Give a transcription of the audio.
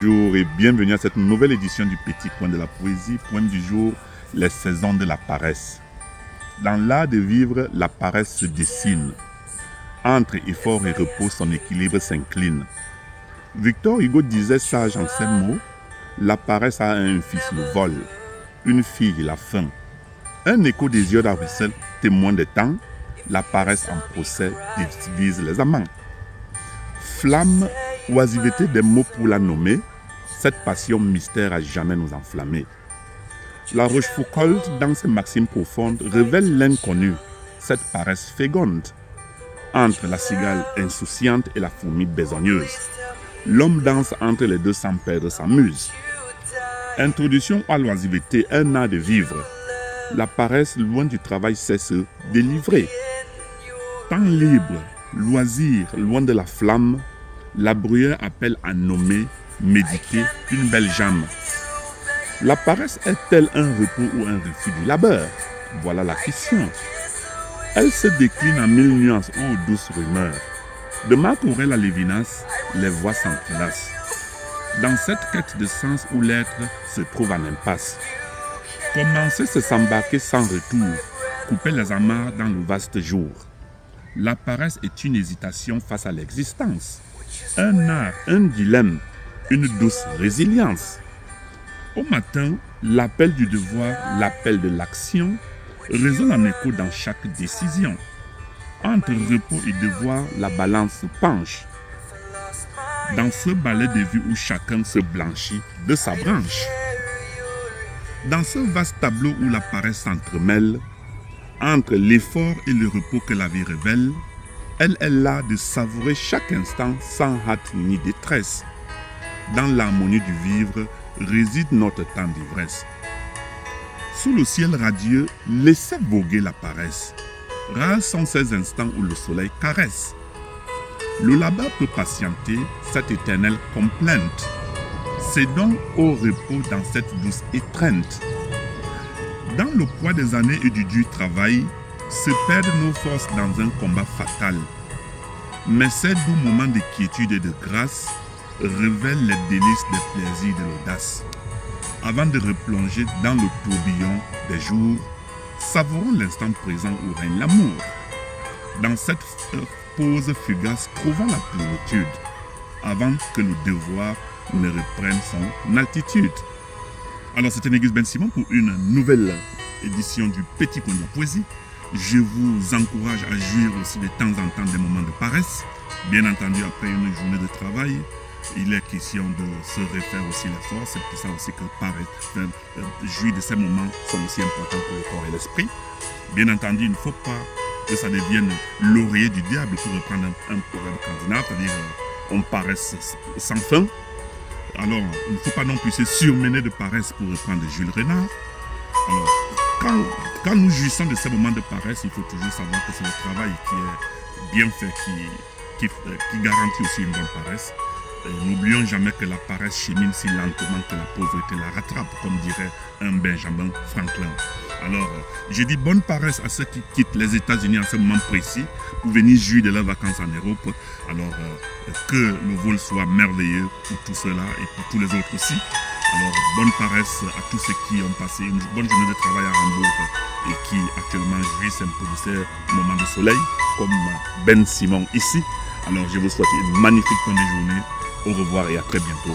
Bonjour et bienvenue à cette nouvelle édition du Petit Coin de la Poésie. Poème du jour, les saisons de la paresse. Dans l'art de vivre, la paresse se dessine. Entre effort et repos, son équilibre s'incline. Victor Hugo disait sage en ces mots, la paresse a un fils, le vol, une fille, la faim. Un écho des yeux d'Arussel, témoin des temps, la paresse en procès divise les amants. Flamme, oisiveté des mots pour la nommer, cette passion mystère à jamais nous enflammer. La Rochefoucauld, dans ses maximes profondes, révèle l'inconnu, cette paresse féconde. Entre la cigale insouciante et la fourmi besogneuse, l'homme danse entre les deux sans perdre sa muse. Introduction à l'oisiveté, un art de vivre. La paresse, loin du travail, sait se délivrer. Temps libre, loisir, loin de la flamme, la bruyère appelle à nommer, méditer une belle jambe. La paresse est-elle un repos ou un refus du labeur? Voilà la question. Elle se décline en mille nuances ou aux douces rumeurs. De Marc-Aurèle à Lévinas, les voix s'entrelacent. Dans cette quête de sens où l'être se trouve en impasse. Commencer, c'est s'embarquer sans retour, couper les amarres dans le vaste jour. La paresse est une hésitation face à l'existence. Un art, un dilemme, une douce résilience. Au matin, l'appel du devoir, l'appel de l'action, résonne en écho dans chaque décision. Entre repos et devoir, la balance se penche. Dans ce balai de vie où chacun se blanchit de sa branche. Dans ce vaste tableau où la paresse s'entremêle, entre l'effort et le repos que la vie révèle, elle est là de savourer chaque instant sans hâte ni détresse. Dans l'harmonie du vivre réside notre temps d'ivresse. Sous le ciel radieux, laissez voguer la paresse. Rares sont ces instants où le soleil caresse. Le là-bas peut patienter cette éternelle complainte. C'est donc au repos dans cette douce étreinte. Dans le poids des années et du dur travail, se perdent nos forces dans un combat fatal. Mais ces doux moments de quiétude et de grâce révèlent les délices des plaisirs de l'audace. Avant de replonger dans le tourbillon des jours, savourons l'instant présent où règne l'amour. Dans cette pause fugace, trouvons la plénitude, avant que le devoir ne reprenne son altitude. Alors, c'était Négus Ben Simon pour une nouvelle édition du Petit Coin de la Poésie. Je vous encourage à jouir aussi de temps en temps des moments de paresse. Bien entendu, après une journée de travail, il est question de se refaire aussi l'effort. C'est pour ça aussi que jouir de ces moments sont aussi importants pour le corps et l'esprit. Bien entendu, il ne faut pas que ça devienne l'oreiller du diable pour reprendre un proverbe cardinal, c'est-à-dire on paresse sans fin. Alors, il ne faut pas non plus se surmener de paresse pour reprendre Jules Renard. Alors, quand nous jouissons de ces moments de paresse, il faut toujours savoir que c'est le travail qui est bien fait, qui garantit aussi une bonne paresse. N'oublions jamais que la paresse chemine si lentement que la pauvreté la rattrape, comme dirait un Benjamin Franklin. Alors, je dis bonne paresse à ceux qui quittent les États-Unis en ce moment précis pour venir jouir de leurs vacances en Europe. Alors, que le vol soit merveilleux pour tout cela et pour tous les autres aussi. Alors, bonne paresse à tous ceux qui ont passé une bonne journée de travail à Hambourg et qui actuellement jouissent un peu de ces moments de soleil, comme Ben Simon ici. Alors, je vous souhaite une magnifique fin de journée. Au revoir et à très bientôt.